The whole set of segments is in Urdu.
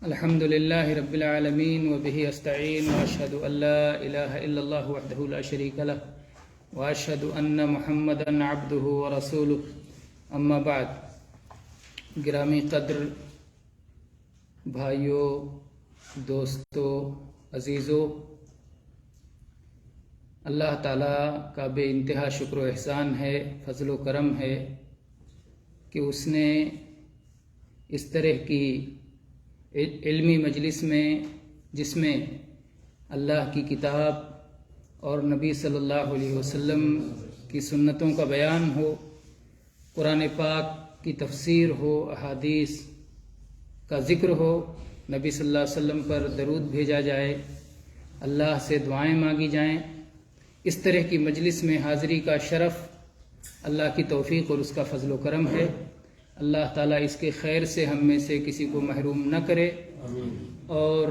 الحمد لله رب العالمين وبه استعين واشهد ان لا اله الا الله وحده لا شريك له واشهد ان محمدا عبده ورسوله اما بعد. گرامی قدر بھائیوں، دوستوں، عزیزوں، اللہ تعالیٰ کا بے انتہا شکر و احسان ہے، فضل و کرم ہے کہ اس نے اس طرح کی علمی مجلس میں، جس میں اللہ کی کتاب اور نبی صلی اللہ علیہ وسلم کی سنتوں کا بیان ہو، قرآن پاک کی تفسیر ہو، احادیث کا ذکر ہو، نبی صلی اللہ علیہ وسلم پر درود بھیجا جائے، اللہ سے دعائیں مانگی جائیں، اس طرح کی مجلس میں حاضری کا شرف اللہ کی توفیق اور اس کا فضل و کرم ہے. اللہ تعالیٰ اس کے خیر سے ہم میں سے کسی کو محروم نہ کرے، اور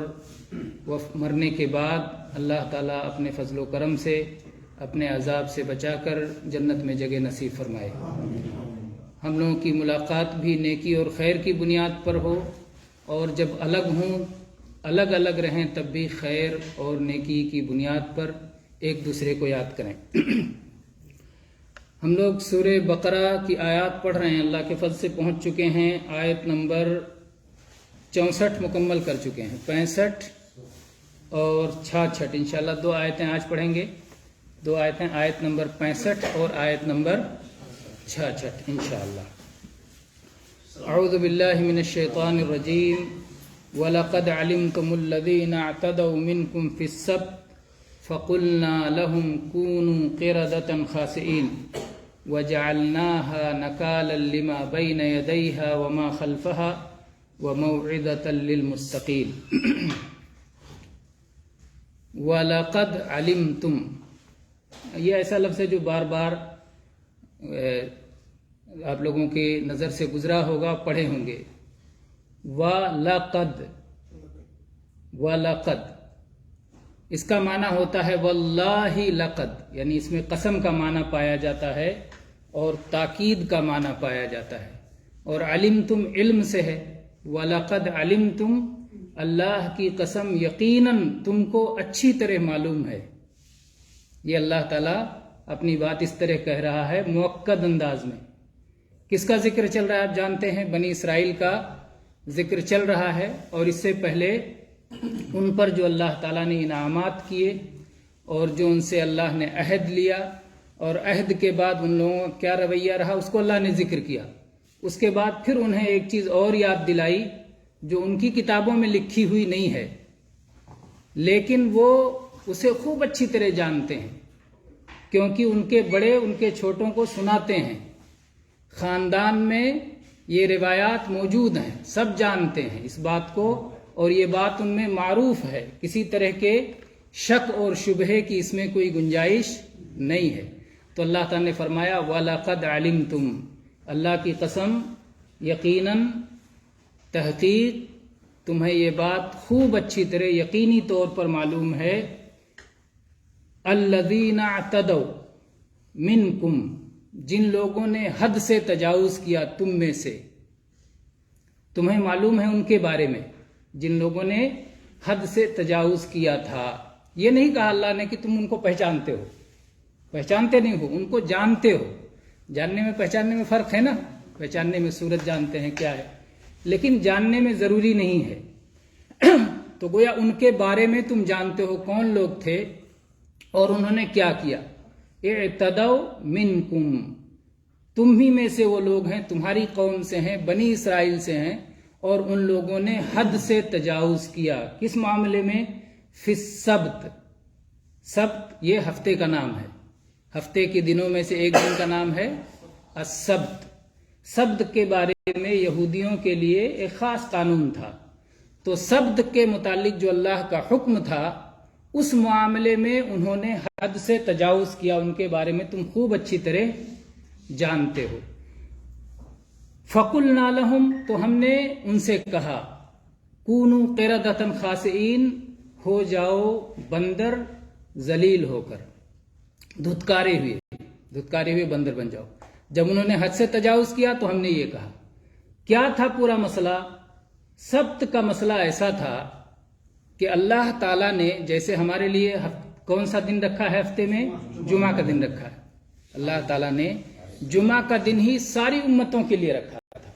مرنے کے بعد اللہ تعالیٰ اپنے فضل و کرم سے اپنے عذاب سے بچا کر جنت میں جگہ نصیب فرمائے. ہم لوگوں کی ملاقات بھی نیکی اور خیر کی بنیاد پر ہو، اور جب الگ ہوں، الگ الگ رہیں، تب بھی خیر اور نیکی کی بنیاد پر ایک دوسرے کو یاد کریں. ہم لوگ سورہ بقرہ کی آیات پڑھ رہے ہیں، اللہ کے فضل سے پہنچ چکے ہیں آیت نمبر 64 مکمل کر چکے ہیں. 65 اور 66 انشاءاللہ 2 آیتیں آج پڑھیں گے. 2 آیتیں، آیت نمبر 65 اور آیت نمبر 66 انشاءاللہ. اعوذ باللہ من الشیطان الرجیم. وَلَقَدْ عَلِمْتُمُ الَّذِينَ اعْتَدَوْا مِنْكُمْ فِي السَّبْتِ فَقُلْنَا لَهُمْ كُونُوا قِرَدَةً خَاسِئِينَ وَجَعَلْنَاهَا نَكَالًا لِمَا بَيْنَ يَدَيْهَا وَمَا خَلْفَهَا وَمَوْعِظَةً لِلْمُتَّقِينَ. وَلَقَدْ عَلِمْتُمْ، یہ ایسا لفظ ہے جو بار بار آپ لوگوں کی نظر سے گزرا ہوگا، پڑھے ہوں گے. وَلَقَدْ، وَلَقَدْ اس کا معنی ہوتا ہے واللہ لقد، یعنی اس میں قسم کا معنی پایا جاتا ہے اور تاکید کا معنی پایا جاتا ہے. اور علمتم علم سے ہے. وَلَقَدْ عَلِمْتُمْ، اللہ کی قسم یقیناً تم کو اچھی طرح معلوم ہے. یہ اللہ تعالیٰ اپنی بات اس طرح کہہ رہا ہے مؤکد انداز میں. کس کا ذکر چل رہا ہے آپ جانتے ہیں، بنی اسرائیل کا ذکر چل رہا ہے، اور اس سے پہلے ان پر جو اللہ تعالیٰ نے انعامات کیے اور جو ان سے اللہ نے عہد لیا، اور عہد کے بعد ان لوگوں کا کیا رویہ رہا اس کو اللہ نے ذکر کیا. اس کے بعد پھر انہیں ایک چیز اور یاد دلائی جو ان کی کتابوں میں لکھی ہوئی نہیں ہے، لیکن وہ اسے خوب اچھی طرح جانتے ہیں، کیونکہ ان کے بڑے ان کے چھوٹوں کو سناتے ہیں. خاندان میں یہ روایات موجود ہیں، سب جانتے ہیں اس بات کو، اور یہ بات ان میں معروف ہے. کسی طرح کے شک اور شبہے کی اس میں کوئی گنجائش نہیں ہے. تو اللہ تعالیٰ نے فرمایا وَلَقَدْ عَلِمْتُمْ، اللہ کی قسم یقیناً تحقیق تمہیں یہ بات خوب اچھی طرح یقینی طور پر معلوم ہے. الَّذِينَ اعْتَدَوْا مِنْكُمْ، جن لوگوں نے حد سے تجاوز کیا تم میں سے، تمہیں معلوم ہے ان کے بارے میں جن لوگوں نے حد سے تجاوز کیا تھا. یہ نہیں کہا اللہ نے کہ تم ان کو پہچانتے ہو، پہچانتے نہیں ہو، ان کو جانتے ہو. جاننے میں پہچاننے میں فرق ہے نا. پہچاننے میں صورت جانتے ہیں کیا ہے، لیکن جاننے میں ضروری نہیں ہے. تو گویا ان کے بارے میں تم جانتے ہو کون لوگ تھے اور انہوں نے کیا کیا. اعتدوا منکم، تم ہی میں سے وہ لوگ ہیں، تمہاری قوم سے ہیں، بنی اسرائیل سے ہیں، اور ان لوگوں نے حد سے تجاوز کیا. کس معاملے میں؟ فی السبت. سبت یہ ہفتے کا نام ہے، ہفتے کے دنوں میں سے ایک دن کا نام ہے السبت. سبت کے بارے میں یہودیوں کے لیے ایک خاص قانون تھا. تو سبت کے متعلق جو اللہ کا حکم تھا، اس معاملے میں انہوں نے حد سے تجاوز کیا. ان کے بارے میں تم خوب اچھی طرح جانتے ہو. فَقُلْنَا لَهُمْ، تو ہم نے ان سے کہا كُونُوا قِرَدَةً خَاسِئِينَ، ہو جاؤ بندر ذلیل ہو کر، دھتکارے ہوئے بندر بن جاؤ. جب انہوں نے حد سے تجاوز کیا تو ہم نے یہ کہا. کیا تھا پورا مسئلہ؟ سبت کا مسئلہ ایسا تھا کہ اللہ تعالیٰ نے جیسے ہمارے لیے کون سا دن رکھا ہے ہفتے میں؟ جمعہ کا دن رکھا ہے. اللہ تعالیٰ نے جمعہ کا دن ہی ساری امتوں کے لیے رکھا تھا،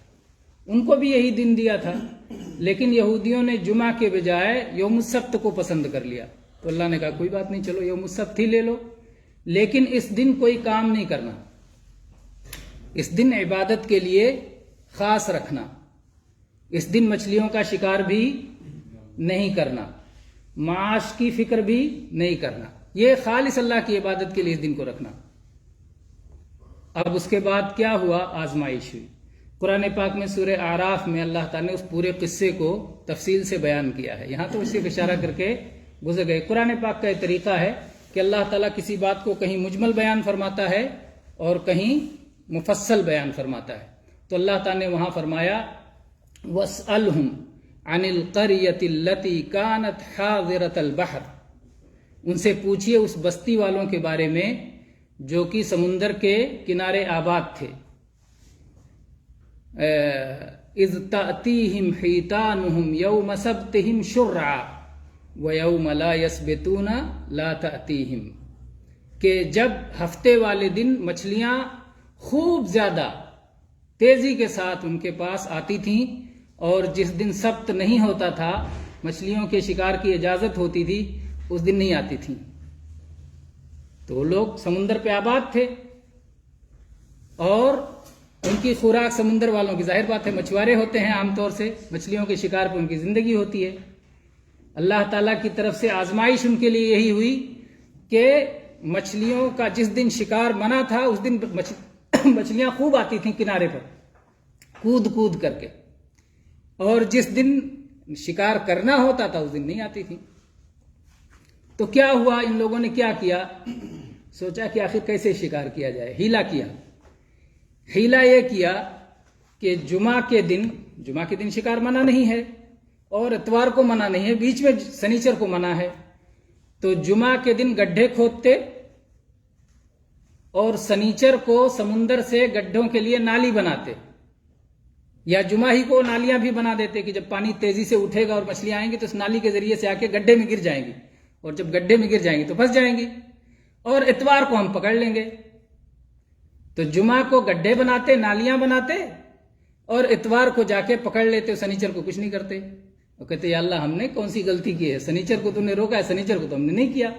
ان کو بھی یہی دن دیا تھا، لیکن یہودیوں نے جمعہ کے بجائے یوم السبت کو پسند کر لیا. تو اللہ نے کہا کوئی بات نہیں، چلو یوم السبت ہی لے لو، لیکن اس دن کوئی کام نہیں کرنا، اس دن عبادت کے لیے خاص رکھنا، اس دن مچھلیوں کا شکار بھی نہیں کرنا، معاش کی فکر بھی نہیں کرنا، یہ خالص اللہ کی عبادت کے لیے اس دن کو رکھنا. اب اس کے بعد کیا ہوا؟ آزمائش ہوئی. قرآن پاک میں سورہ اعراف میں اللہ تعالیٰ نے اس پورے قصے کو تفصیل سے بیان کیا ہے. یہاں تو اسی کو اشارہ کر کے گزر گئے. قرآن پاک کا یہ طریقہ ہے کہ اللہ تعالیٰ کسی بات کو کہیں مجمل بیان فرماتا ہے اور کہیں مفصل بیان فرماتا ہے. تو اللہ تعالیٰ نے وہاں فرمایا وَاسْأَلْهُمْ عَنِ الْقَرْيَةِ الَّتِي كَانَتْ حَاضِرَةَ الْبَحْرِ، ان سے پوچھئے اس بستی والوں کے بارے میں جو کہ سمندر کے کنارے آباد تھے. اذ تأتیہم حیتانہم یوم سبتہم شرعا ویوم لا یسبتون لا تأتیہم، کہ جب ہفتے والے دن مچھلیاں خوب زیادہ تیزی کے ساتھ ان کے پاس آتی تھیں، اور جس دن سبت نہیں ہوتا تھا، مچھلیوں کے شکار کی اجازت ہوتی تھی، اس دن نہیں آتی تھیں. تو وہ لوگ سمندر پہ آباد تھے اور ان کی خوراک سمندر والوں کی، ظاہر بات ہے مچھوارے ہوتے ہیں عام طور سے، مچھلیوں کے شکار پہ ان کی زندگی ہوتی ہے. اللہ تعالیٰ کی طرف سے آزمائش ان کے لیے یہی ہوئی کہ مچھلیوں کا جس دن شکار منع تھا اس دن مچھلیاں خوب آتی تھیں کنارے پر کود کود کر کے، اور جس دن شکار کرنا ہوتا تھا اس دن نہیں آتی تھیں. تو کیا ہوا؟ ان لوگوں نے کیا کیا؟ سوچا کہ آخر کیسے شکار کیا جائے. ہیلا کیا. ہیلا یہ کیا کہ جمعہ کے دن شکار منع نہیں ہے اور اتوار کو منع نہیں ہے، بیچ میں سنیچر کو منع ہے. تو جمعہ کے دن گڈھے کھودتے اور سنیچر کو سمندر سے گڈھوں کے لیے نالی بناتے، یا جمعہ ہی کو نالیاں بھی بنا دیتے کہ جب پانی تیزی سے اٹھے گا اور مچھلیاں آئیں گی تو اس نالی کے ذریعے سے آ کے گڈھے میں گر جائیں گی، اور جب گڈھے میں گر جائیں گی تو پھنس جائیں گی، اور اتوار کو ہم پکڑ لیں گے. تو جمعہ کو گڈھے بناتے، نالیاں بناتے، اور اتوار کو جا کے پکڑ لیتے، سنیچر کو کچھ نہیں کرتے. وہ کہتے یا اللہ ہم نے کون سی غلطی کی ہے، سنیچر کو تم نے روکا ہے، سنیچر کو تو ہم نے نہیں کیا.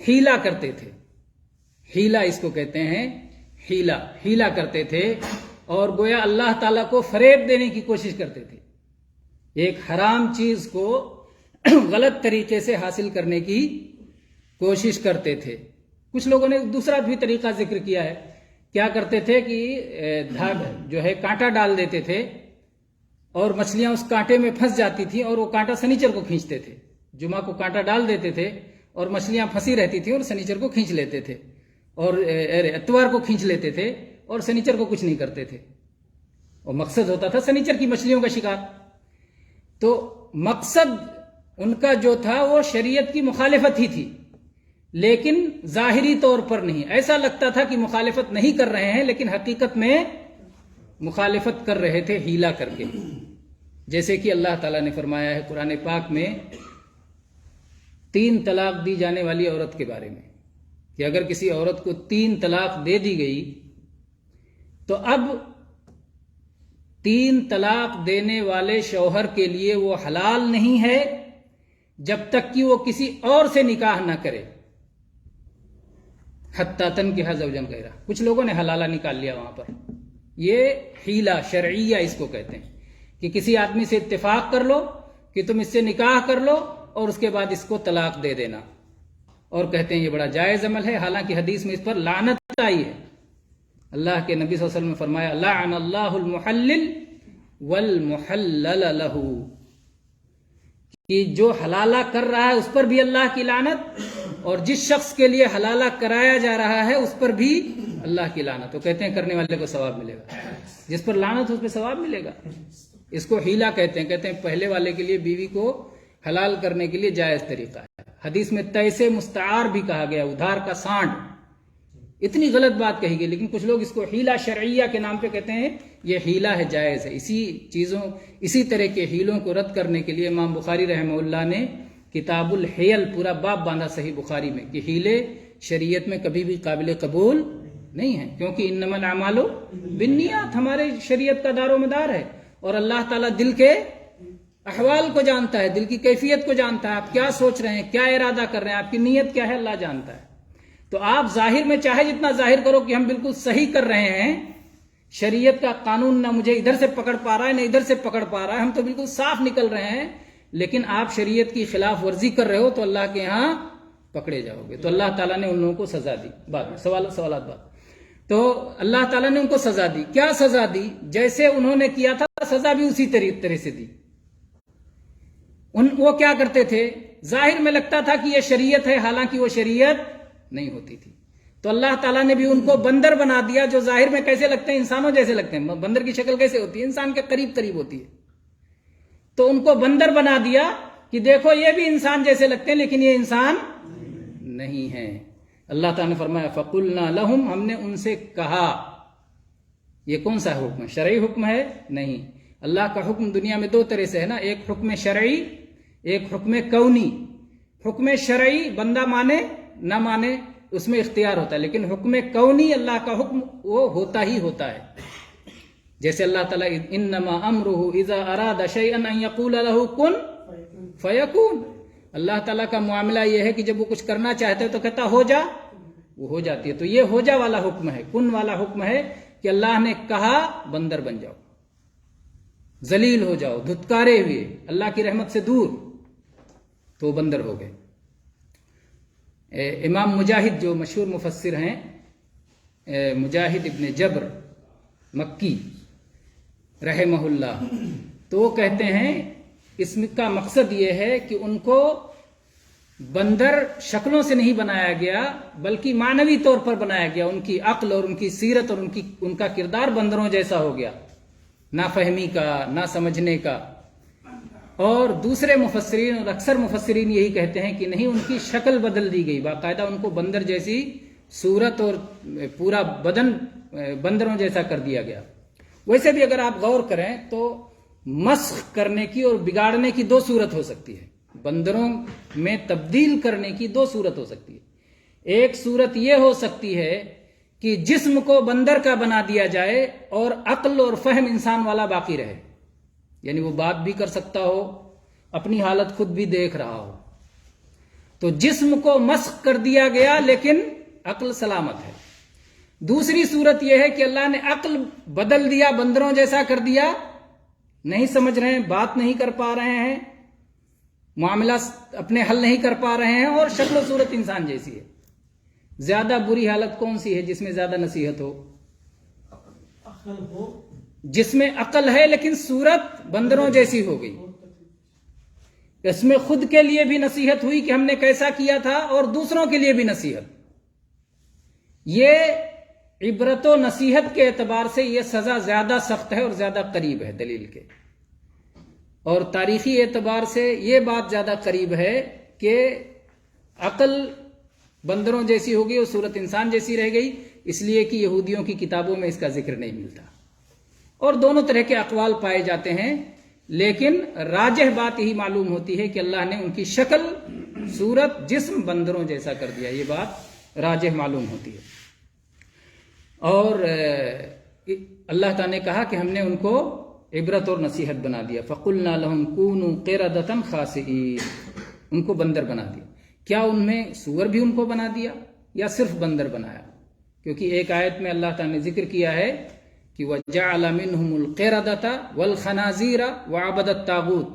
ہیلا کرتے تھے. ہیلا اس کو کہتے ہیں، ہیلا کرتے تھے، اور گویا اللہ تعالیٰ کو فریب دینے کی کوشش کرتے تھے. ایک حرام چیز کو غلط طریقے سے حاصل کرنے کی کوشش کرتے تھے. کچھ لوگوں نے دوسرا بھی طریقہ ذکر کیا ہے. کیا کرتے تھے کہ جو ہے کانٹا ڈال دیتے تھے اور مچھلیاں اس کانٹے میں پھنس جاتی تھیں، اور وہ کانٹا سنیچر کو کھینچتے تھے. جمعہ کو کانٹا ڈال دیتے تھے اور مچھلیاں پھنسی رہتی تھیں اور سنیچر کو کھینچ لیتے تھے، اور اتوار کو کھینچ لیتے تھے اور سنیچر کو کچھ نہیں کرتے تھے. اور مقصد ہوتا تھا سنیچر کی مچھلیوں کا شکار. تو مقصد ان کا جو تھا وہ شریعت کی مخالفت ہی تھی، لیکن ظاہری طور پر نہیں. ایسا لگتا تھا کہ مخالفت نہیں کر رہے ہیں، لیکن حقیقت میں مخالفت کر رہے تھے ہیلا کر کے. جیسے کہ اللہ تعالیٰ نے فرمایا ہے قرآن پاک میں 3 طلاق دی جانے والی عورت کے بارے میں، کہ اگر کسی عورت کو 3 طلاق دے دی گئی تو اب 3 طلاق دینے والے شوہر کے لیے وہ حلال نہیں ہے جب تک کہ وہ کسی اور سے نکاح نہ کرے، حتیٰ تنکح زوجا غیرہ. کچھ لوگوں نے حلالہ نکال لیا وہاں پر. یہ حیلہ شرعیہ اس کو کہتے ہیں کہ کسی آدمی سے اتفاق کر لو کہ تم اس سے نکاح کر لو اور اس کے بعد اس کو طلاق دے دینا، اور کہتے ہیں یہ بڑا جائز عمل ہے. حالانکہ حدیث میں اس پر لعنت آئی ہے. اللہ کے نبی صلی اللہ علیہ وسلم نے فرمایا لعن اللہ المحلل والمحلل له، کہ جو حلالہ کر رہا ہے اس پر بھی اللہ کی لعنت، اور جس شخص کے لیے حلالہ کرایا جا رہا ہے اس پر بھی اللہ کی لعنت. تو کہتے ہیں کرنے والے کو ثواب ملے گا، جس پر لعنت اس پہ ثواب ملے گا. اس کو ہیلا کہتے ہیں. کہتے ہیں پہلے والے کے لیے بیوی کو حلال کرنے کے لیے جائز طریقہ ہے. حدیث میں تیسے مستعار بھی کہا گیا، ادھار کا سانڈ. اتنی غلط بات کہی گئی، لیکن کچھ لوگ اس کو حیلہ شرعیہ کے نام پہ کہتے ہیں، یہ حیلہ ہے، جائز ہے۔ اسی طرح کے حیلوں کو رد کرنے کے لیے امام بخاری رحمہ اللہ نے کتاب الحیل پورا باب باندھا صحیح بخاری میں کہ حیلے شریعت میں کبھی بھی قابل قبول نہیں ہے، کیونکہ انما الاعمال بالنیات ہمارے شریعت کا دار و مدار ہے، اور اللہ تعالیٰ دل کے احوال کو جانتا ہے، دل کی کیفیت کو جانتا ہے، آپ کیا سوچ رہے ہیں، کیا ارادہ کر رہے ہیں، آپ کی نیت کیا ہے، اللہ جانتا ہے۔ تو آپ ظاہر میں چاہے جتنا ظاہر کرو کہ ہم بالکل صحیح کر رہے ہیں، شریعت کا قانون نہ مجھے ادھر سے پکڑ پا رہا ہے نہ ادھر سے پکڑ پا رہا ہے، ہم تو بالکل صاف نکل رہے ہیں، لیکن آپ شریعت کی خلاف ورزی کر رہے ہو تو اللہ کے ہاں پکڑے جاؤ گے۔ تو اللہ تعالیٰ نے ان لوگوں کو سزا دی۔ سوالات بات تو اللہ تعالیٰ نے ان کو سزا دی۔ کیا سزا دی؟ جیسے انہوں نے کیا تھا سزا بھی اسی طرح سے دی۔ وہ کیا کرتے تھے؟ ظاہر میں لگتا تھا کہ یہ شریعت ہے، حالانکہ وہ شریعت نہیں ہوتی تھی۔ تو اللہ تعالیٰ نے بھی ان کو بندر بنا دیا، جو ظاہر میں کیسے لگتے ہیں؟ انسانوں جیسے لگتے ہیں۔ بندر کی شکل کیسے ہوتی ہے؟ انسان کے قریب ہوتی ہے۔ تو ان کو بندر بنا دیا کہ دیکھو یہ بھی انسان جیسے لگتے ہیں، لیکن یہ انسان نہیں ہے۔ اللہ تعالیٰ نے فرمایا فَقُلْنَا لَهُمْ، ہم نے ان سے کہا۔ یہ کون سا حکم ہے؟ شرعی حکم ہے؟ نہیں۔ اللہ کا حکم دنیا میں دو طرح سے ہے نا، ایک حکم شرعی، ایک حکم کونی۔ حکم شرعی بندہ مانے نہ مانے اس میں اختیار ہوتا ہے، لیکن حکم کونی اللہ کا حکم وہ ہوتا ہی ہوتا ہے۔ جیسے اللہ تعالیٰ انما امرہ اذا اراد شیئا ان یقول له کن فیکون، اللہ تعالیٰ کا معاملہ یہ ہے کہ جب وہ کچھ کرنا چاہتے ہے تو کہتا ہو جا، وہ ہو جاتی ہے۔ تو یہ ہو جا والا حکم ہے، کن والا حکم ہے کہ اللہ نے کہا بندر بن جاؤ، ذلیل ہو جاؤ، دھتکارے ہوئے، اللہ کی رحمت سے دور، تو بندر ہو گئے۔ امام مجاہد جو مشہور مفسر ہیں، مجاہد ابن جبر مکی رحمہ اللہ، تو وہ کہتے ہیں اس کا مقصد یہ ہے کہ ان کو بندر شکلوں سے نہیں بنایا گیا، بلکہ معنوی طور پر بنایا گیا۔ ان کی عقل اور ان کی سیرت اور ان کا کردار بندروں جیسا ہو گیا، نہ فہمی کا، نہ سمجھنے کا۔ اور دوسرے مفسرین اور اکثر مفسرین یہی کہتے ہیں کہ نہیں، ان کی شکل بدل دی گئی، باقاعدہ ان کو بندر جیسی صورت اور پورا بدن بندروں جیسا کر دیا گیا۔ ویسے بھی اگر آپ غور کریں تو مسخ کرنے کی اور بگاڑنے کی دو صورت ہو سکتی ہے، بندروں میں تبدیل کرنے کی دو صورت ہو سکتی ہے۔ ایک صورت یہ ہو سکتی ہے کہ جسم کو بندر کا بنا دیا جائے اور عقل اور فہم انسان والا باقی رہے، یعنی وہ بات بھی کر سکتا ہو، اپنی حالت خود بھی دیکھ رہا ہو۔ تو جسم کو مسخ کر دیا گیا لیکن عقل سلامت ہے۔ دوسری صورت یہ ہے کہ اللہ نے عقل بدل دیا، بندروں جیسا کر دیا، نہیں سمجھ رہے ہیں، بات نہیں کر پا رہے ہیں، معاملہ اپنے حل نہیں کر پا رہے ہیں، اور شکل و صورت انسان جیسی ہے۔ زیادہ بری حالت کون سی ہے جس میں زیادہ نصیحت ہو؟ جس میں عقل ہے لیکن صورت بندروں جیسی ہو گئی۔ اس میں خود کے لیے بھی نصیحت ہوئی کہ ہم نے کیسا کیا تھا، اور دوسروں کے لیے بھی نصیحت۔ یہ عبرت و نصیحت کے اعتبار سے یہ سزا زیادہ سخت ہے اور زیادہ قریب ہے دلیل کے، اور تاریخی اعتبار سے یہ بات زیادہ قریب ہے کہ عقل بندروں جیسی ہو گئی اور صورت انسان جیسی رہ گئی، اس لیے کہ یہودیوں کی کتابوں میں اس کا ذکر نہیں ملتا، اور دونوں طرح کے اقوال پائے جاتے ہیں، لیکن راجح بات یہی معلوم ہوتی ہے کہ اللہ نے ان کی شکل، صورت، جسم بندروں جیسا کر دیا، یہ بات راجح معلوم ہوتی ہے۔ اور اللہ تعالیٰ نے کہا کہ ہم نے ان کو عبرت اور نصیحت بنا دیا۔ فَقُلْنَا لَهُمْ كُونُوا قِرَدَةً خَاسِئِينَ، ان کو بندر بنا دیا۔ کیا ان میں سور بھی ان کو بنا دیا یا صرف بندر بنایا؟ کیونکہ ایک آیت میں اللہ تعالیٰ نے ذکر کیا ہے کہ وَجَعَلَ مِنْهُمُ الْقِرَدَةَ وَالْخَنَازِيرَ وَعَبَدَ الطَّاغُوتَ،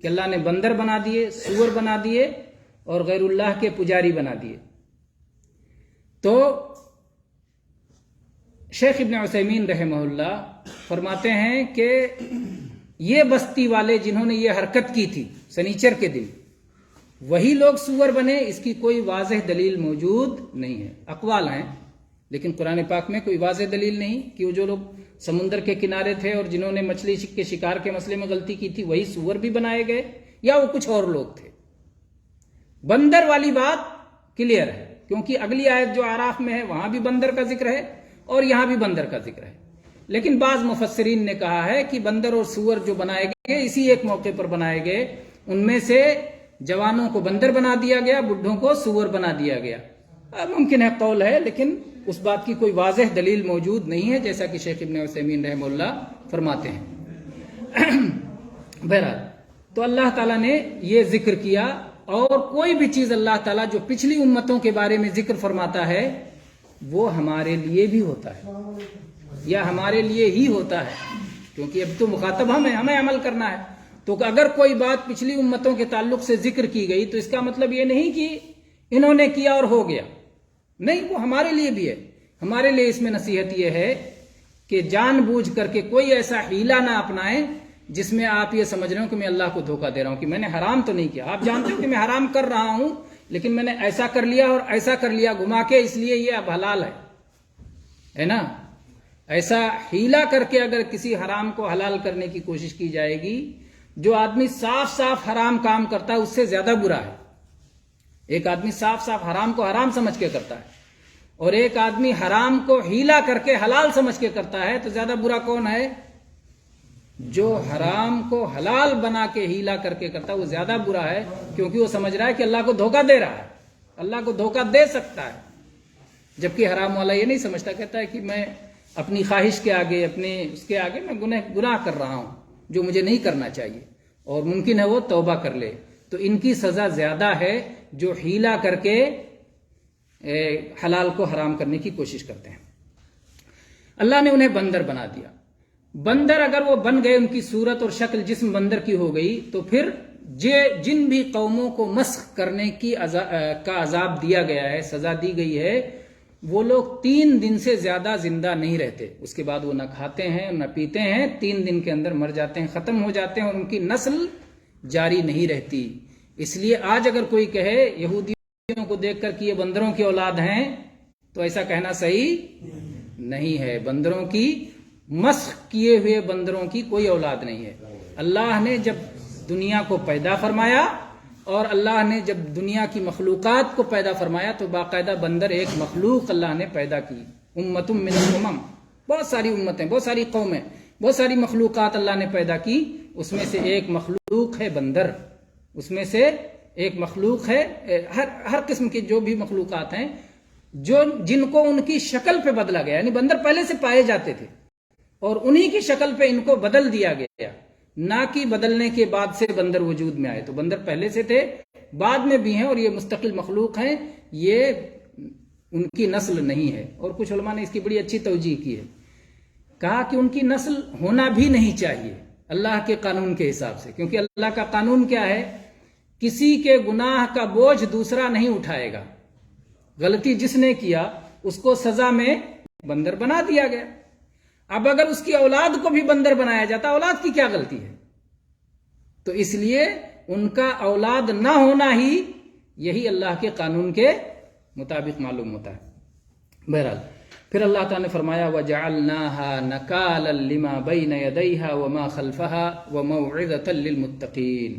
کہ اللہ نے بندر بنا دیے، سور بنا دیے، اور غیر اللہ کے پجاری بنا دیے۔ تو شیخ ابن عثیمین رحمہ اللہ فرماتے ہیں کہ یہ بستی والے جنہوں نے یہ حرکت کی تھی سنیچر کے دن، وہی لوگ سور بنے، اس کی کوئی واضح دلیل موجود نہیں ہے۔ اقوال ہیں لیکن قرآن پاک میں کوئی واضح دلیل نہیں کہ وہ جو لوگ سمندر کے کنارے تھے اور جنہوں نے مچھلی کے شکار کے مسئلے میں غلطی کی تھی وہی سور بھی بنائے گئے، یا وہ کچھ اور لوگ تھے۔ بندر والی بات کلیئر ہے کیونکہ اگلی آیت جو آراف میں ہے وہاں بھی بندر کا ذکر ہے اور یہاں بھی بندر کا ذکر ہے. لیکن بعض مفسرین نے کہا ہے کہ بندر اور سور جو بنائے گئے اسی ایک موقع پر بنائے گئے، ان میں سے جوانوں کو بندر بنا دیا گیا، بڈھوں کو سور بنا دیا گیا. ممکن ہے قول ہے، لیکن اس بات کی کوئی واضح دلیل موجود نہیں ہے، جیسا کہ شیخ ابن عثیمین رحمہ اللہ فرماتے ہیں. بہرحال تو اللہ تعالیٰ نے یہ ذکر کیا، اور کوئی بھی چیز اللہ تعالیٰ جو پچھلی امتوں کے بارے میں ذکر فرماتا ہے وہ ہمارے لیے بھی ہوتا ہے، یا ہمارے لیے ہی ہوتا ہے، کیونکہ اب تو مخاطب ہمیں عمل کرنا ہے. تو اگر کوئی بات پچھلی امتوں کے تعلق سے ذکر کی گئی تو اس کا مطلب یہ نہیں کہ انہوں نے کیا اور ہو گیا، نہیں، وہ ہمارے لیے بھی ہے. ہمارے لیے اس میں نصیحت یہ ہے کہ جان بوجھ کر کے کوئی ایسا ہیلا نہ اپنائیں جس میں آپ یہ سمجھ رہے ہو کہ میں اللہ کو دھوکہ دے رہا ہوں، کہ میں نے حرام تو نہیں کیا. آپ جانتے ہو کہ میں حرام کر رہا ہوں، لیکن میں نے ایسا کر لیا اور ایسا کر لیا گھما کے، اس لیے یہ اب حلال ہے نا. ایسا ہیلا کر کے اگر کسی حرام کو حلال کرنے کی کوشش کی جائے گی، جو آدمی صاف صاف حرام کام کرتا ہے اس سے زیادہ برا ہے. ایک آدمی صاف صاف حرام کو حرام سمجھ کے کرتا ہے، اور ایک آدمی حرام کو ہیلا کر کے حلال سمجھ کے کرتا ہے، تو زیادہ برا کون ہے؟ جو حرام کو حلال بنا کے ہیلا کر کے کرتا ہے وہ زیادہ برا ہے، کیونکہ وہ سمجھ رہا ہے کہ اللہ کو دھوکہ دے رہا ہے، اللہ کو دھوکہ دے سکتا ہے. جبکہ حرام والا یہ نہیں سمجھتا، کہتا ہے کہ میں اپنی خواہش کے آگے، اپنے اس کے آگے میں گناہ کر رہا ہوں جو مجھے نہیں کرنا چاہیے، اور ممکن ہے وہ توبہ کر لے. تو ان کی سزا زیادہ ہے جو ہیلا کر کے حلال کو حرام کرنے کی کوشش کرتے ہیں. اللہ نے انہیں بندر بنا دیا. بندر اگر وہ بن گئے، ان کی صورت اور شکل جسم بندر کی ہو گئی، تو پھر جن بھی قوموں کو مسخ کرنے کا عذاب دیا گیا ہے، سزا دی گئی ہے، وہ لوگ 3 دن سے زیادہ زندہ نہیں رہتے. اس کے بعد وہ نہ کھاتے ہیں نہ پیتے ہیں، 3 دن کے اندر مر جاتے ہیں، ختم ہو جاتے ہیں، اور ان کی نسل جاری نہیں رہتی. اس لیے آج اگر کوئی کہے یہودیوں کو دیکھ کر کہ یہ بندروں کی اولاد ہیں، تو ایسا کہنا صحیح نہیں ہے. بندروں کی، مسخ کیے ہوئے بندروں کی کوئی اولاد نہیں ہے. اللہ نے جب دنیا کو پیدا فرمایا اور اللہ نے جب دنیا کی مخلوقات کو پیدا فرمایا تو باقاعدہ بندر ایک مخلوق اللہ نے پیدا کی. امت من الامم، بہت ساری امتیں، بہت ساری قومیں، بہت ساری مخلوقات اللہ نے پیدا کی، اس میں سے ایک مخلوق ہے بندر. اس میں سے ایک مخلوق ہے، ہر قسم کی جو بھی مخلوقات ہیں جن کو ان کی شکل پہ بدلا گیا، یعنی بندر پہلے سے پائے جاتے تھے اور انہی کی شکل پہ ان کو بدل دیا گیا، نہ کہ بدلنے کے بعد سے بندر وجود میں آئے. تو بندر پہلے سے تھے، بعد میں بھی ہیں، اور یہ مستقل مخلوق ہیں، یہ ان کی نسل نہیں ہے. اور کچھ علماء نے اس کی بڑی اچھی توجیہ کی ہے، کہا کہ ان کی نسل ہونا بھی نہیں چاہیے اللہ کے قانون کے حساب سے، کیونکہ اللہ کا قانون کیا ہے؟ کسی کے گناہ کا بوجھ دوسرا نہیں اٹھائے گا. غلطی جس نے کیا اس کو سزا میں بندر بنا دیا گیا. اب اگر اس کی اولاد کو بھی بندر بنایا جاتا، اولاد کی کیا غلطی ہے؟ تو اس لیے ان کا اولاد نہ ہونا ہی یہی اللہ کے قانون کے مطابق معلوم ہوتا ہے. بہرحال پھر اللہ تعالیٰ نے فرمایا وَجَعَلْنَاهَا نَكَالًا لِمَا بَيْنَ يَدَيْهَا وَمَا خَلْفَهَا وَمَوْعِظَةً لِّلْمُتَّقِينَ.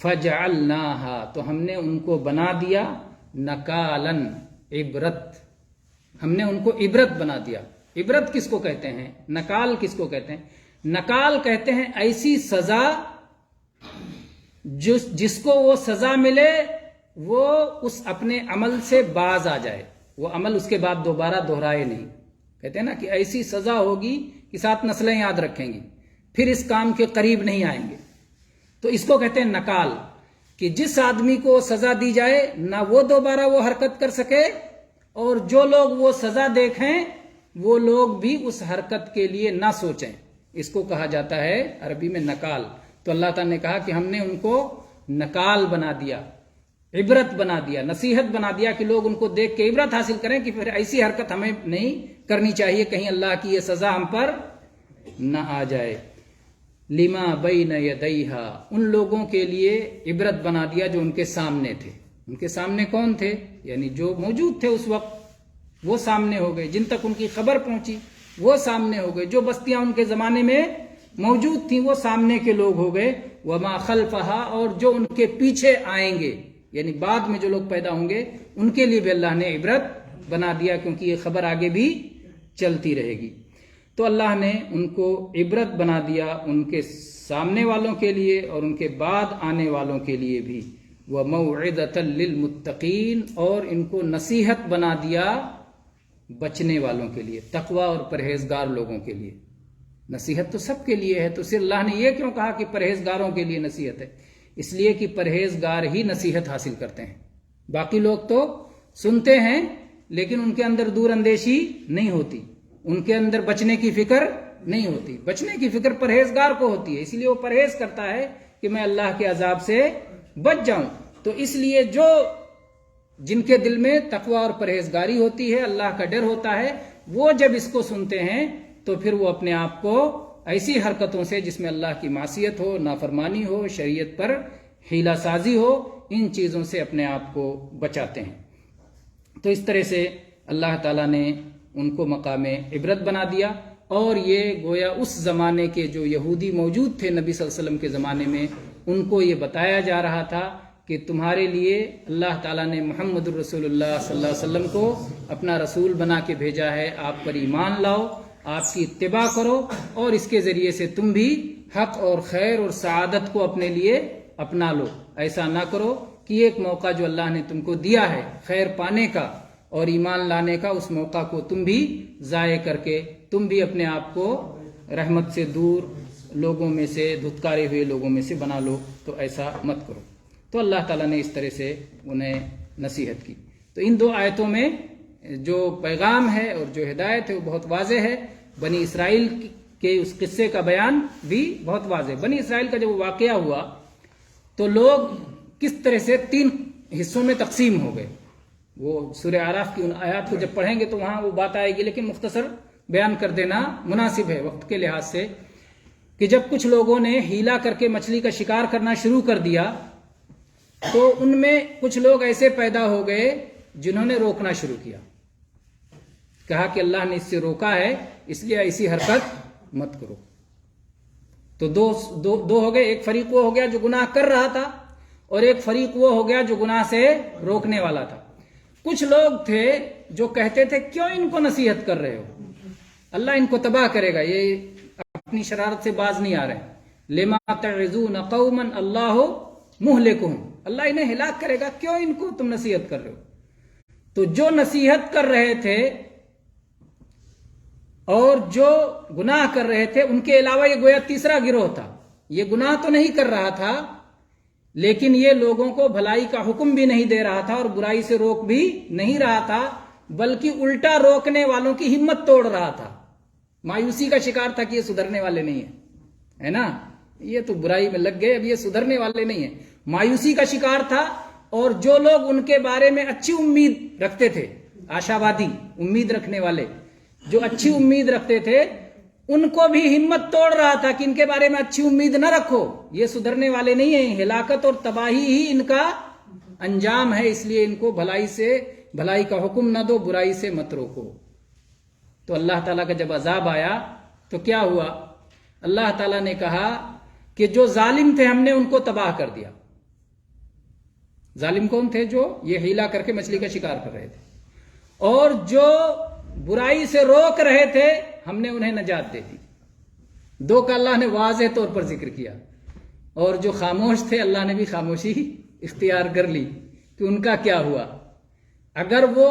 فَجَعَلْنَاهَا، تو ہم نے ان کو بنا دیا، نَكَالًا، عبرت، ہم نے ان کو عبرت بنا دیا. عبرت کس کو کہتے ہیں؟ نکال کس کو کہتے ہیں؟ نکال کہتے ہیں ایسی سزا جس کو وہ سزا ملے وہ اس اپنے عمل سے باز آ جائے، وہ عمل اس کے بعد دوبارہ دہرائے نہیں. کہتے ہیں نا کہ ایسی سزا ہوگی کہ 7 نسلیں یاد رکھیں گی، پھر اس کام کے قریب نہیں آئیں گے. تو اس کو کہتے ہیں نکال، کہ جس آدمی کو سزا دی جائے نہ وہ دوبارہ وہ حرکت کر سکے، اور جو لوگ وہ سزا دیکھیں وہ لوگ بھی اس حرکت کے لیے نہ سوچیں. اس کو کہا جاتا ہے عربی میں نکال. تو اللہ تعالیٰ نے کہا کہ ہم نے ان کو نکال بنا دیا، عبرت بنا دیا، نصیحت بنا دیا، کہ لوگ ان کو دیکھ کے عبرت حاصل کریں کہ پھر ایسی حرکت ہمیں نہیں کرنی چاہیے، کہیں اللہ کی یہ سزا ہم پر نہ آ جائے. لما بین یدیہا، ان لوگوں کے لیے عبرت بنا دیا جو ان کے سامنے تھے. ان کے سامنے کون تھے؟ یعنی جو موجود تھے اس وقت وہ سامنے ہو گئے، جن تک ان کی خبر پہنچی وہ سامنے ہو گئے، جو بستیاں ان کے زمانے میں موجود تھیں وہ سامنے کے لوگ ہو گئے. وما خلفہا، اور جو ان کے پیچھے آئیں گے، یعنی بعد میں جو لوگ پیدا ہوں گے ان کے لیے بھی اللہ نے عبرت بنا دیا، کیونکہ یہ خبر آگے بھی چلتی رہے گی۔ تو اللہ نے ان کو عبرت بنا دیا، ان کے سامنے والوں کے لیے اور ان کے بعد آنے والوں کے لیے بھی، وَمَوْعِظَةً لِّلْمُتَّقِينَ، اور ان کو نصیحت بنا دیا بچنے والوں کے لیے، تقوی اور پرہیزگار لوگوں کے لیے۔ نصیحت تو سب کے لیے ہے، تو صرف اللہ نے یہ کیوں کہا کہ پرہیزگاروں کے لیے نصیحت ہے؟ اس لیے کہ پرہیزگار ہی نصیحت حاصل کرتے ہیں، باقی لوگ تو سنتے ہیں لیکن ان کے اندر دور اندیشی نہیں ہوتی، ان کے اندر بچنے کی فکر نہیں ہوتی۔ بچنے کی فکر پرہیزگار کو ہوتی ہے، اس لیے وہ پرہیز کرتا ہے کہ میں اللہ کے عذاب سے بچ جاؤں۔ تو اس لیے جن کے دل میں تقوی اور پرہیزگاری ہوتی ہے، اللہ کا ڈر ہوتا ہے، وہ جب اس کو سنتے ہیں تو پھر وہ اپنے آپ کو ایسی حرکتوں سے جس میں اللہ کی معصیت ہو، نافرمانی ہو، شریعت پر حیلہ سازی ہو، ان چیزوں سے اپنے آپ کو بچاتے ہیں۔ تو اس طرح سے اللہ تعالیٰ نے ان کو مقام عبرت بنا دیا، اور یہ گویا اس زمانے کے جو یہودی موجود تھے نبی صلی اللہ علیہ وسلم کے زمانے میں، ان کو یہ بتایا جا رہا تھا کہ تمہارے لیے اللہ تعالیٰ نے محمد الرسول اللہ صلی اللہ علیہ وسلم کو اپنا رسول بنا کے بھیجا ہے، آپ پر ایمان لاؤ، آپ کی اتباع کرو، اور اس کے ذریعے سے تم بھی حق اور خیر اور سعادت کو اپنے لیے اپنا لو۔ ایسا نہ کرو کہ ایک موقع جو اللہ نے تم کو دیا ہے خیر پانے کا اور ایمان لانے کا، اس موقع کو تم بھی ضائع کر کے تم بھی اپنے آپ کو رحمت سے دور لوگوں میں سے، دھتکارے ہوئے لوگوں میں سے بنا لو، تو ایسا مت کرو۔ تو اللہ تعالیٰ نے اس طرح سے انہیں نصیحت کی۔ تو ان دو آیتوں میں جو پیغام ہے اور جو ہدایت ہے وہ بہت واضح ہے۔ بنی اسرائیل کے اس قصے کا بیان بھی بہت واضح ہے۔ بنی اسرائیل کا جب واقعہ ہوا تو لوگ کس طرح سے 3 حصوں میں تقسیم ہو گئے۔ وہ سورہ اعراف کی ان آیات کو جب پڑھیں گے تو وہاں وہ بات آئے گی، لیکن مختصر بیان کر دینا مناسب ہے وقت کے لحاظ سے، کہ جب کچھ لوگوں نے ہیلا کر کے مچھلی کا شکار کرنا شروع کر دیا تو ان میں کچھ لوگ ایسے پیدا ہو گئے جنہوں نے روکنا شروع کیا، کہا کہ اللہ نے اس سے روکا ہے اس لیے ایسی حرکت مت کرو۔ تو دو ہو گئے، ایک فریق وہ ہو گیا جو گناہ کر رہا تھا، اور ایک فریق وہ ہو گیا جو گناہ سے روکنے والا تھا۔ کچھ لوگ تھے جو کہتے تھے کیوں ان کو نصیحت کر رہے ہو، اللہ ان کو تباہ کرے گا، یہ اپنی شرارت سے باز نہیں آ رہے ہیں۔ لما تعظون قوما اللہ مہلکہم، اللہ انہیں ہلاک کرے گا، کیوں ان کو تم نصیحت کر رہے ہو؟ تو جو نصیحت کر رہے تھے اور جو گناہ کر رہے تھے، ان کے علاوہ یہ گویا تیسرا گروہ تھا۔ یہ گناہ تو نہیں کر رہا تھا لیکن یہ لوگوں کو بھلائی کا حکم بھی نہیں دے رہا تھا اور برائی سے روک بھی نہیں رہا تھا، بلکہ الٹا روکنے والوں کی ہمت توڑ رہا تھا۔ مایوسی کا شکار تھا کہ یہ سدھرنے والے نہیں ہیں، ہے نا، یہ تو برائی میں لگ گئے، اب یہ سدھرنے والے نہیں ہیں، مایوسی کا شکار تھا۔ اور جو لوگ ان کے بارے میں اچھی امید رکھتے تھے، آشاوادی، امید رکھنے والے جو اچھی امید رکھتے تھے، ان کو بھی ہمت توڑ رہا تھا کہ ان کے بارے میں اچھی امید نہ رکھو، یہ سدھرنے والے نہیں ہیں، ہلاکت اور تباہی ہی ان کا انجام ہے، اس لیے ان کو بھلائی کا حکم نہ دو، برائی سے مت روکو۔ تو اللہ تعالیٰ کا جب عذاب آیا تو کیا ہوا؟ اللہ تعالیٰ نے کہا کہ جو ظالم تھے ہم نے ان کو تباہ کر دیا۔ ظالم کون تھے؟ جو یہ ہیلا کر کے مچھلی کا شکار کر رہے تھے، اور جو برائی سے روک رہے تھے ہم نے انہیں نجات دے دی۔ دو کا اللہ نے واضح طور پر ذکر کیا، اور جو خاموش تھے اللہ نے بھی خاموشی اختیار کر لی کہ ان کا کیا ہوا۔ اگر وہ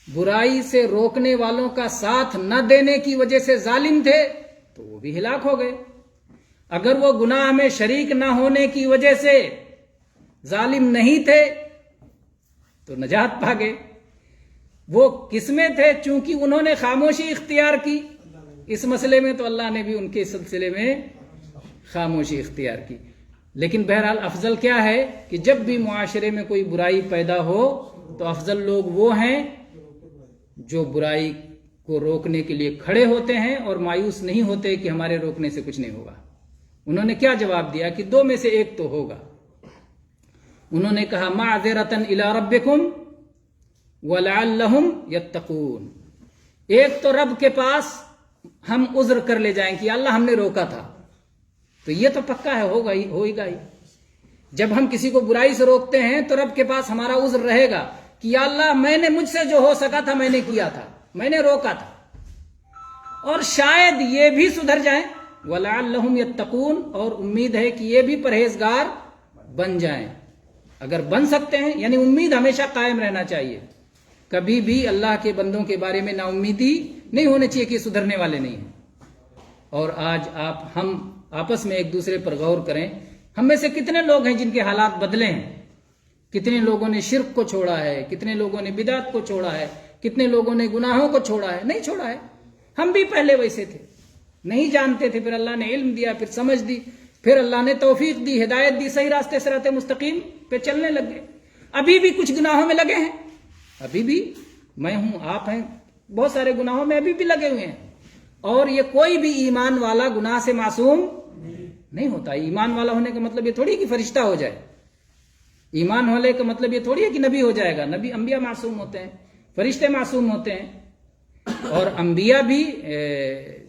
برائی سے روکنے والوں کا ساتھ نہ دینے کی وجہ سے ظالم تھے تو وہ بھی ہلاک ہو گئے، اگر وہ گناہ میں شریک نہ ہونے کی وجہ سے ظالم نہیں تھے تو نجات پا گئے۔ وہ کس میں تھے؟ چونکہ انہوں نے خاموشی اختیار کی اس مسئلے میں، تو اللہ نے بھی ان کے سلسلے میں خاموشی اختیار کی۔ لیکن بہرحال افضل کیا ہے کہ جب بھی معاشرے میں کوئی برائی پیدا ہو تو افضل لوگ وہ ہیں جو برائی کو روکنے کے لیے کھڑے ہوتے ہیں اور مایوس نہیں ہوتے کہ ہمارے روکنے سے کچھ نہیں ہوگا۔ انہوں نے کیا جواب دیا کہ 2 میں سے ایک تو ہوگا۔ انہوں نے کہا معذرۃ الی ربکم وَلَعَلَّهُمْ يَتَّقُونَ، ایک تو رب کے پاس ہم عذر کر لے جائیں کہ اللہ ہم نے روکا تھا، تو یہ تو پکا ہے، ہوگا ہی، ہوئے گا ہی۔ جب ہم کسی کو برائی سے روکتے ہیں تو رب کے پاس ہمارا عذر رہے گا کہ یا اللہ میں نے مجھ سے جو ہو سکا تھا میں نے کیا تھا، میں نے روکا تھا، اور شاید یہ بھی سدھر جائیں، وَلَعَلَّهُمْ يَتَّقُونَ، اور امید ہے کہ یہ بھی پرہیزگار بن جائیں۔ اگر بن سکتے ہیں، یعنی امید ہمیشہ قائم رہنا چاہیے، کبھی بھی اللہ کے بندوں کے بارے میں نا امیدی نہیں ہونے چاہیے کہ سدھرنے والے نہیں ہیں۔ اور آج ہم آپس میں ایک دوسرے پر غور کریں، ہم میں سے کتنے لوگ ہیں جن کے حالات بدلے ہیں؟ کتنے لوگوں نے شرک کو چھوڑا ہے، کتنے لوگوں نے بدعت کو چھوڑا ہے، کتنے لوگوں نے گناہوں کو چھوڑا ہے؟ نہیں چھوڑا ہے۔ ہم بھی پہلے ویسے تھے، نہیں جانتے تھے، پھر اللہ نے علم دیا، پھر سمجھ دی، پھر اللہ نے توفیق دی، ہدایت دی، صحیح راستے صراط مستقیم پہ چلنے لگ گئے۔ ابھی بھی کچھ گناہوں میں لگے ہیں، ابھی بھی میں ہوں، آپ ہیں، بہت سارے گناہوں میں ابھی بھی لگے ہوئے ہیں۔ اور یہ کوئی بھی ایمان والا گناہ سے معصوم نہیں ہوتا۔ ایمان والا ہونے کا مطلب یہ تھوڑی کہ فرشتہ ہو جائے، ایمان والے کا مطلب یہ تھوڑی ہے کہ نبی ہو جائے گا۔ نبی، انبیاء معصوم ہوتے ہیں، فرشتے معصوم ہوتے ہیں، اور انبیاء بھی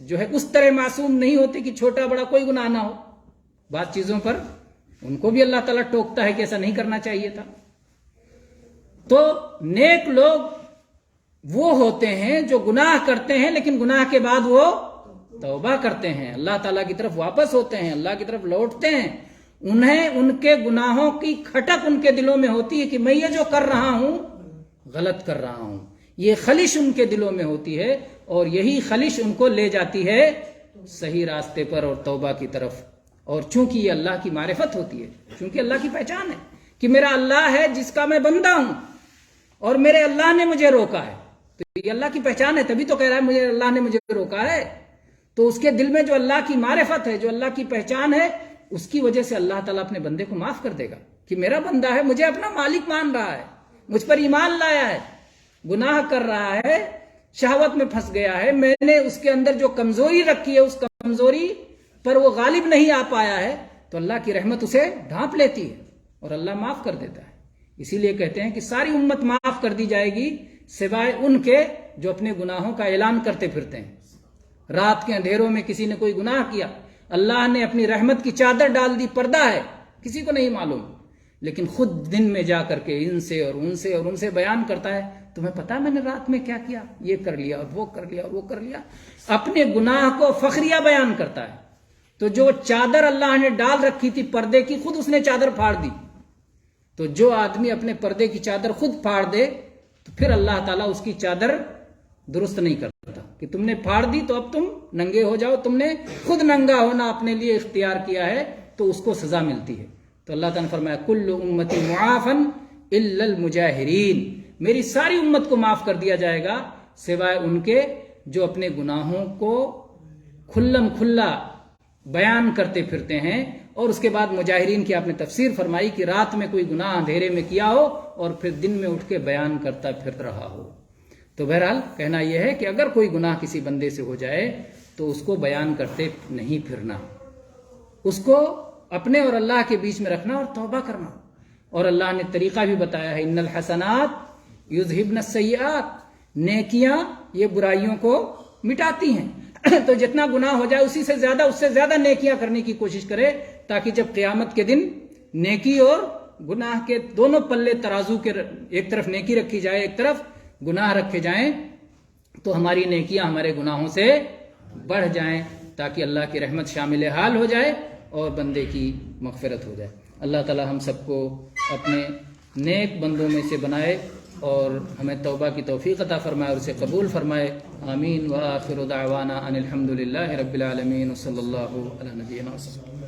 جو ہے اس طرح معصوم نہیں ہوتے کہ چھوٹا بڑا کوئی گناہ نہ ہو۔ بعض چیزوں پر ان کو بھی اللہ تعالیٰ ٹوکتا ہے کہ ایسا نہیں کرنا چاہیے تھا۔ تو نیک لوگ وہ ہوتے ہیں جو گناہ کرتے ہیں لیکن گناہ کے بعد وہ توبہ کرتے ہیں، اللہ تعالیٰ کی طرف واپس ہوتے ہیں، اللہ کی طرف لوٹتے ہیں۔ انہیں ان کے گناہوں کی کھٹک ان کے دلوں میں ہوتی ہے کہ میں یہ جو کر رہا ہوں غلط کر رہا ہوں، یہ خلش ان کے دلوں میں ہوتی ہے، اور یہی خلش ان کو لے جاتی ہے صحیح راستے پر اور توبہ کی طرف۔ اور چونکہ یہ اللہ کی معرفت ہوتی ہے، چونکہ اللہ کی پہچان ہے کہ میرا اللہ ہے جس کا میں بندہ ہوں، اور میرے اللہ نے مجھے روکا ہے، تو یہ اللہ کی پہچان ہے، تبھی تو کہہ رہا ہے مجھے اللہ نے مجھے روکا ہے۔ تو اس کے دل میں جو اللہ کی معرفت ہے، جو اللہ کی پہچان ہے، اس کی وجہ سے اللہ تعالیٰ اپنے بندے کو معاف کر دے گا کہ میرا بندہ ہے، مجھے اپنا مالک مان رہا ہے، مجھ پر ایمان لایا ہے، گناہ کر رہا ہے، شہوت میں پھنس گیا ہے، میں نے اس کے اندر جو کمزوری رکھی ہے اس کمزوری پر وہ غالب نہیں آ پایا ہے، تو اللہ کی رحمت اسے ڈھانپ لیتی ہے اور اللہ معاف کر دیتا ہے۔ اسی لیے کہتے ہیں کہ ساری امت معاف کر دی جائے گی سوائے ان کے جو اپنے گناہوں کا اعلان کرتے پھرتے ہیں۔ رات کے اندھیروں میں کسی نے کوئی گناہ کیا، اللہ نے اپنی رحمت کی چادر ڈال دی، پردہ ہے، کسی کو نہیں معلوم، لیکن خود دن میں جا کر کے ان سے اور ان سے اور ان سے بیان کرتا ہے، تمہیں پتا میں نے رات میں کیا کیا، یہ کر لیا اور وہ کر لیا اور وہ کر لیا، اپنے گناہ کو فخریہ بیان کرتا ہے۔ تو جو چادر اللہ نے ڈال رکھی تھی پردے کی، خود اس نے چادر پھاڑ دی۔ تو جو آدمی اپنے پردے کی چادر خود پھاڑ دے تو پھر اللہ تعالیٰ اس کی چادر درست نہیں کرتا کہ تم نے پھاڑ دی تو اب تم ننگے ہو جاؤ، تم نے خود ننگا ہونا اپنے لیے اختیار کیا ہے تو اس کو سزا ملتی ہے۔ تو اللہ تعالیٰ نے فرمایا کل امتی معافن الا المجاہرین، میری ساری امت کو معاف کر دیا جائے گا سوائے ان کے جو اپنے گناہوں کو کھلم کھلا بیان کرتے پھرتے ہیں۔ اور اس کے بعد مجاہرین کی آپ نے تفسیر فرمائی کہ رات میں کوئی گناہ اندھیرے میں کیا ہو اور پھر دن میں اٹھ کے بیان کرتا پھر رہا ہو۔ تو بہرحال کہنا یہ ہے کہ اگر کوئی گناہ کسی بندے سے ہو جائے تو اس کو بیان کرتے نہیں پھرنا، اس کو اپنے اور اللہ کے بیچ میں رکھنا اور توبہ کرنا۔ اور اللہ نے طریقہ بھی بتایا ہے، ان الحسنات یذہبن السیئات، نیکیاں یہ برائیوں کو مٹاتی ہیں۔ تو جتنا گناہ ہو جائے اس سے زیادہ نیکیاں کرنے کی کوشش کرے، تاکہ جب قیامت کے دن نیکی اور گناہ کے دونوں پلے ترازو کے ایک طرف نیکی رکھی جائے، ایک طرف گناہ رکھے جائیں، تو ہماری نیکیاں ہمارے گناہوں سے بڑھ جائیں، تاکہ اللہ کی رحمت شامل حال ہو جائے اور بندے کی مغفرت ہو جائے۔ اللہ تعالی ہم سب کو اپنے نیک بندوں میں سے بنائے اور ہمیں توبہ کی توفیق عطا فرمائے اور اسے قبول فرمائے۔ آمین وآخر دعوانا ان الحمد للہ رب العالمین، صلی اللہ علی نبینا وسلم۔